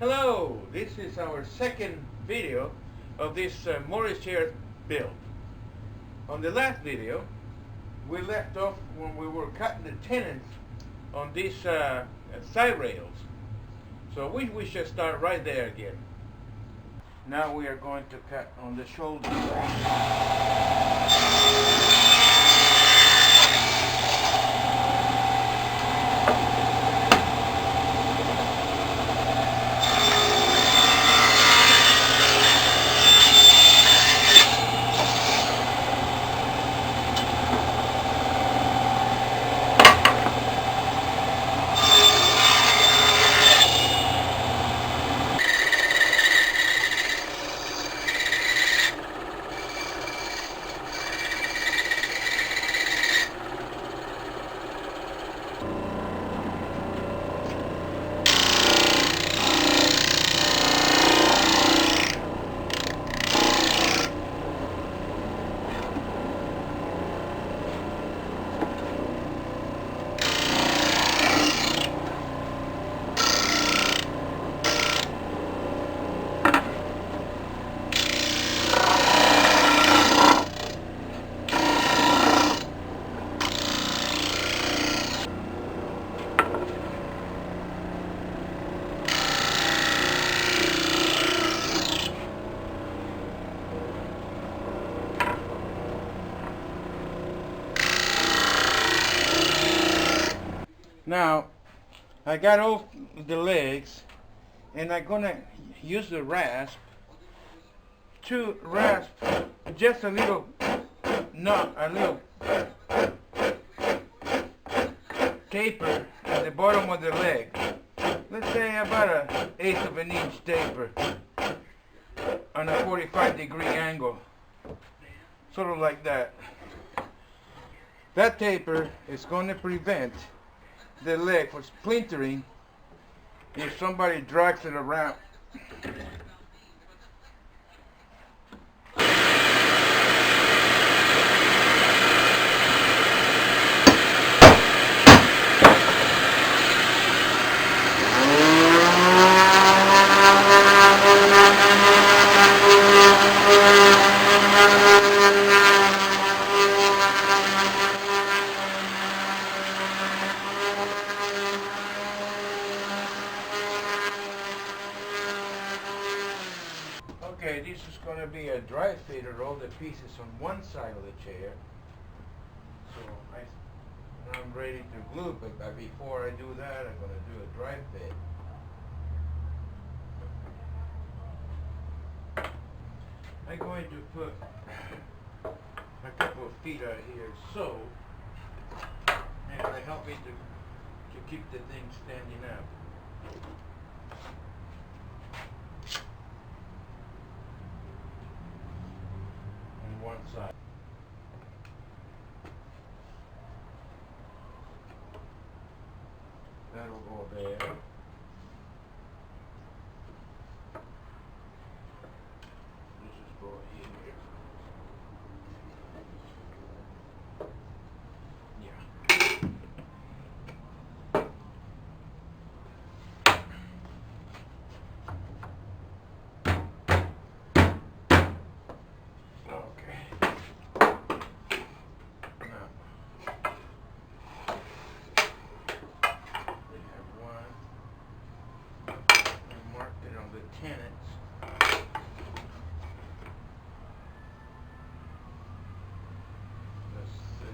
Hello, this is our second video of this Morris chair build. On the last video, we left off when we were cutting the tenons on these side rails. So we should start right there again. Now we are going to cut on the shoulder. Now, I got off the legs, and I'm gonna use the rasp to rasp just a little taper at the bottom of the leg. Let's say about an eighth of an inch taper on a 45-degree angle, sort of like that. That taper is going to prevent the leg from splintering if somebody drags it around. Okay, this is going to be a dry fit of all the pieces on one side of the chair. So I'm ready to glue, but before I do that, I'm going to do a dry fit. I'm going to put a couple of feet out here, so and it'll help me to keep the thing standing up. One side. That'll go there. This is go here. Tenants. That's 6.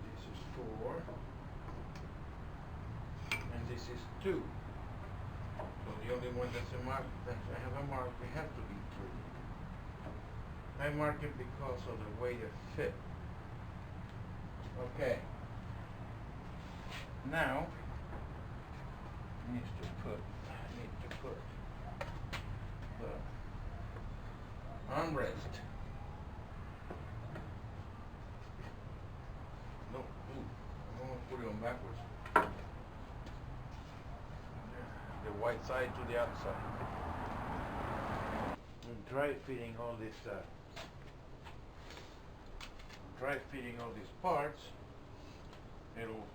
This is 4, and this is 2. So the only one that's a mark that I have a mark, it has to be 3. I mark it because of the way it fit. Okay. Now I need to put the armrest. No, ooh, I'm gonna put it on backwards. The white side to the outside. And dry fitting all these parts. It'll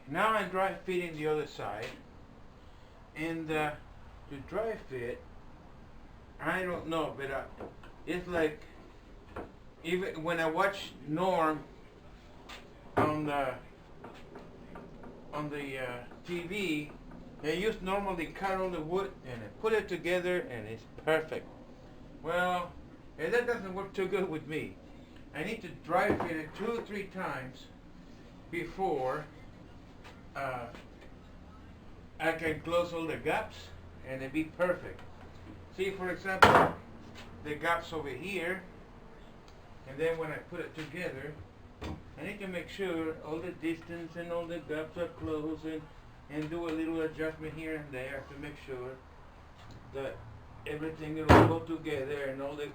now I'm dry fitting the other side, and to dry fit, I don't know, but it's like even when I watch Norm on the TV, they used normally cut all the wood and put it together, and it's perfect. Well, that doesn't work too good with me. I need to dry fit it 2 or 3 times before I can close all the gaps and it be perfect. See, for example, the gaps over here, and then when I put it together, I need to make sure all the distance and all the gaps are closed, and do a little adjustment here and there to make sure that everything will go together and all the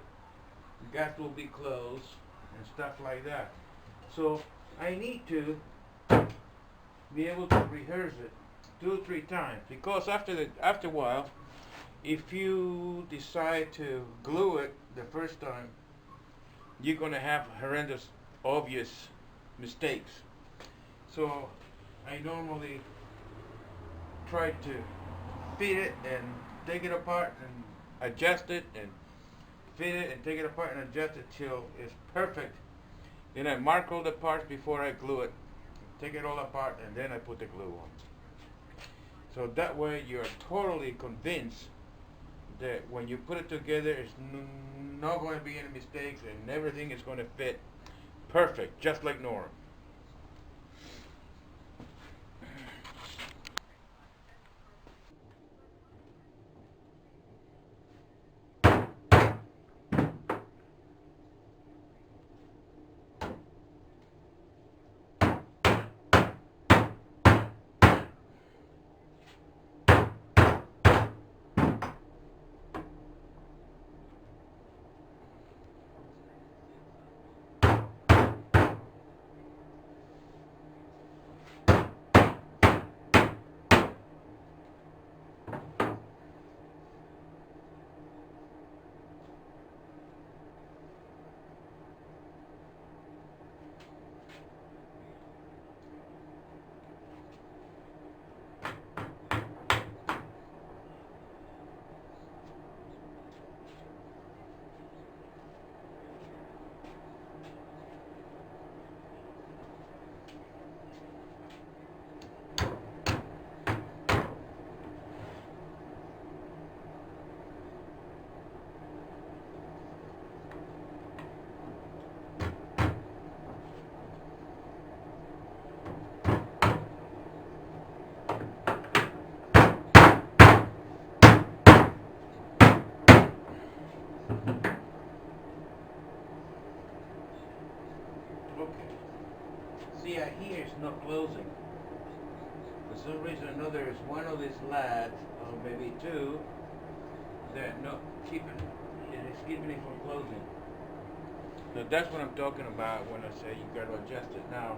gaps will be closed and stuff like that. So I need to be able to rehearse it 2 or 3 times, because after a while, if you decide to glue it the first time, you're gonna have horrendous, obvious mistakes. So I normally try to fit it and take it apart and adjust it, and fit it and take it apart and adjust it till it's perfect. Then I mark all the parts before I glue it, take it all apart, and then I put the glue on. So that way you're totally convinced that when you put it together, it's not going to be any mistakes, and everything is going to fit perfect, just like Norm. Okay. See, I hear it's not closing. For some reason or another, it's one of these lads, or maybe 2, that not keeping it is keeping it from closing. So that's what I'm talking about when I say you got to adjust it. Now,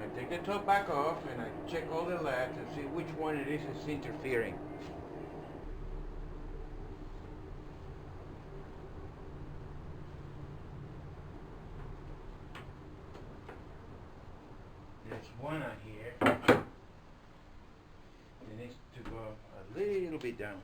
I take the top back off and I check all the lads and see which one it is that's interfering. There's one out here. It needs to go a little bit down.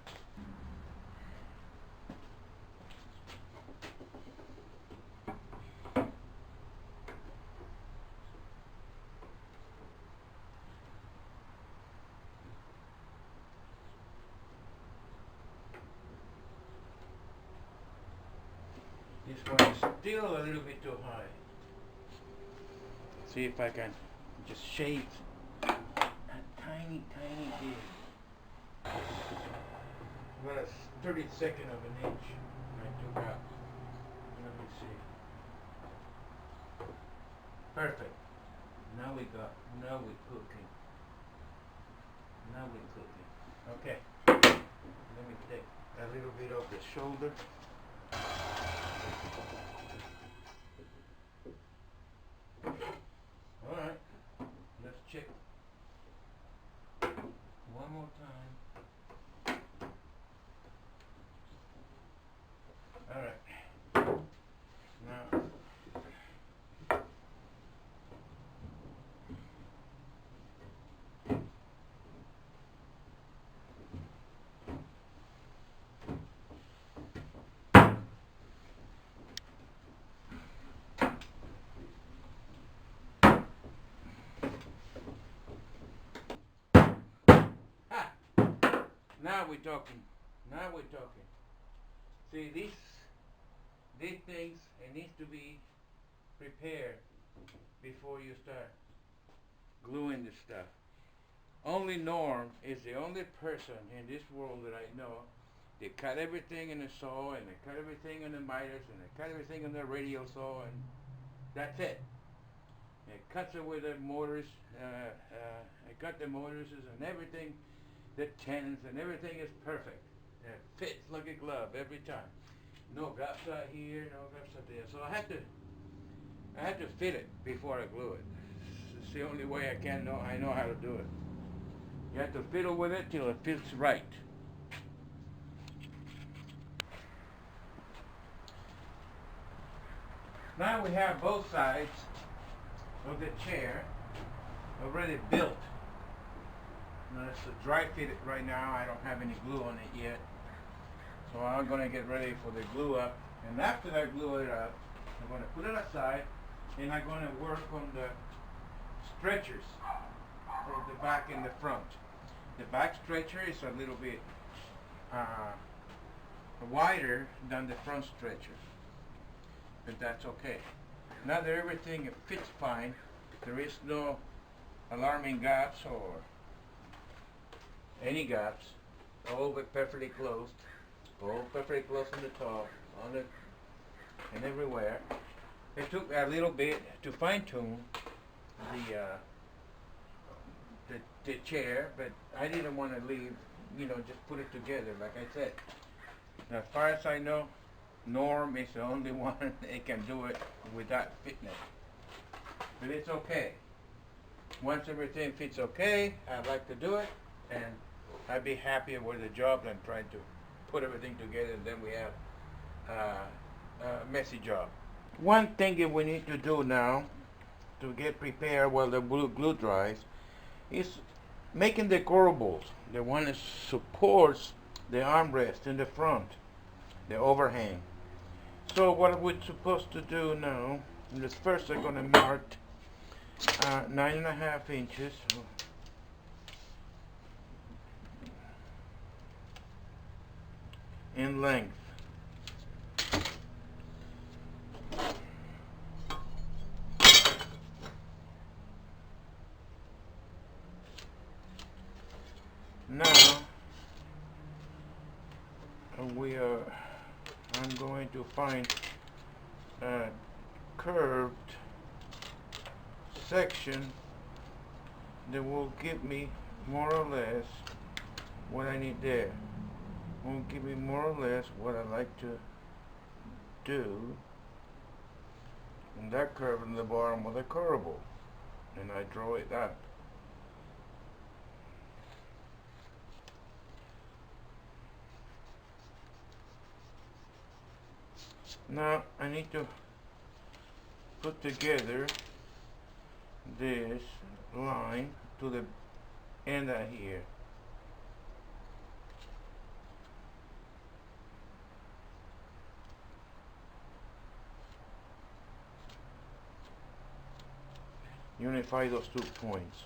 This one is still a little bit too high. See if I can just shave a tiny bit. About a 32nd of an inch I took out. Let me see. Perfect. Now we're cooking. Now we're cooking. Okay. Let me take a little bit off the shoulder. Alright. Let's check. One more time. Alright. Now Now we're talking. Now we're talking. See, these things, it needs to be prepared before you start gluing the stuff. Only Norm is the only person in this world that I know. They cut everything in the saw, and they cut everything in the miters, and they cut everything in the radial saw, and that's it. It cuts it with the motors. They cut the motors and everything. The tens and everything is perfect. It fits like a glove every time. No gaps out here, no gaps out there. So I had to fit it before I glue it. It's the only way I know how to do it. You have to fiddle with it till it fits right. Now we have both sides of the chair already built. Now it's a dry fit right now. I don't have any glue on it yet. So I'm going to get ready for the glue up. And after I glue it up, I'm going to put it aside and I'm going to work on the stretchers for the back and the front. The back stretcher is a little bit wider than the front stretcher. But that's okay. Now that everything fits fine, there is no alarming gaps or any gaps, all but perfectly closed, all perfectly closed on the top, on it, and everywhere. It took a little bit to fine tune the chair, but I didn't want to leave, just put it together like I said. Now, as far as I know, Norm is the only one that can do it without fitness. But it's okay. Once everything fits okay, I'd like to do it, and I'd be happy with the job than trying to put everything together and then we have a messy job. One thing that we need to do now to get prepared while the glue dries is making the corbels, the one that supports the armrest in the front, the overhang. So what we're supposed to do now is first I'm going to mark 9.5 inches. In length. Now I'm going to find a curved section that will give me more or less what I need there. Will give me more or less what I like to do, and that curve in the bottom of the corbel, and I draw it up. Now I need to put together this line to the end of here. Unify those 2 points.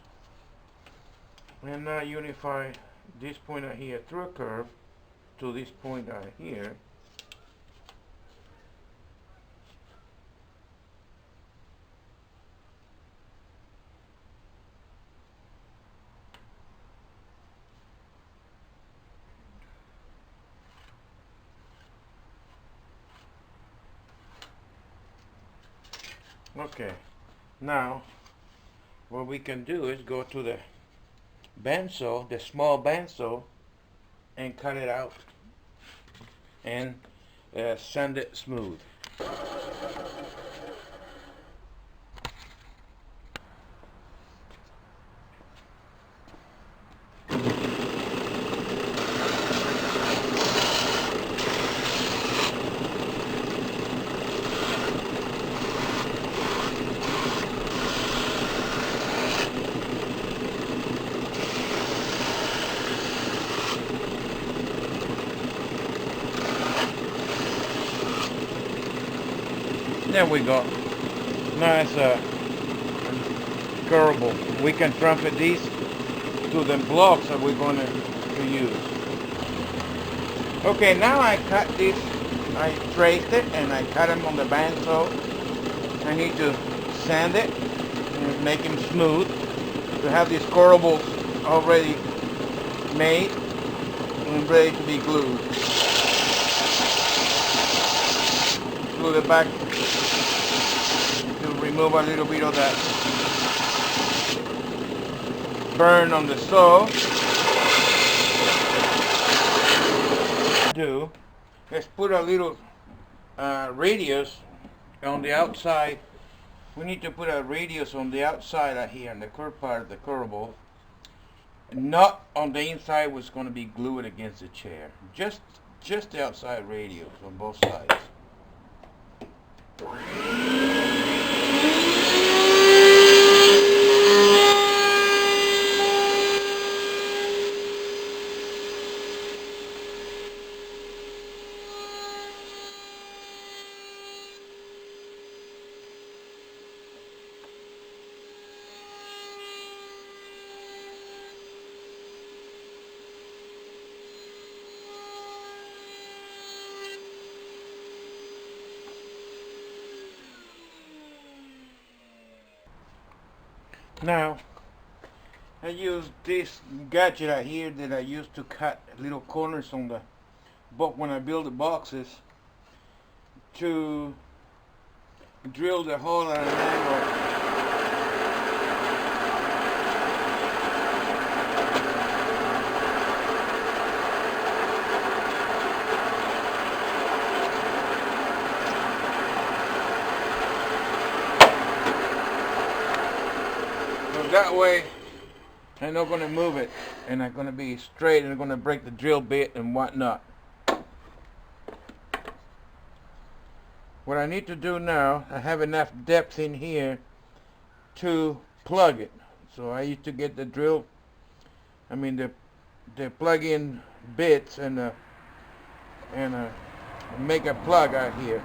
And now unify this point out here through a curve to this point out here. Okay, now what we can do is go to the bandsaw, the small bandsaw, and cut it out and sand it smooth. There we go. Now it's curable. We can transfer these to the blocks that we're going to use. Okay, now I cut this. I traced it and I cut them on the bandsaw. I need to sand it and make them smooth to have these corables already made and ready to be glued. Glue it back to remove a little bit of that burn on the saw. Let's put a little radius on the outside. We need to put a radius on the outside of here, on the curved part of the curvable. Not on the inside was going to be glued against the chair. Just the outside radius on both sides. Now, I use this gadget out here that I use to cut little corners on the box when I build the boxes to drill the hole at an angle. That way I'm not going to move it and I'm going to be straight and I'm going to break the drill bit and whatnot. What I need to do now, I have enough depth in here to plug it. So I used to get the drill, the plug-in bits and make a plug out here.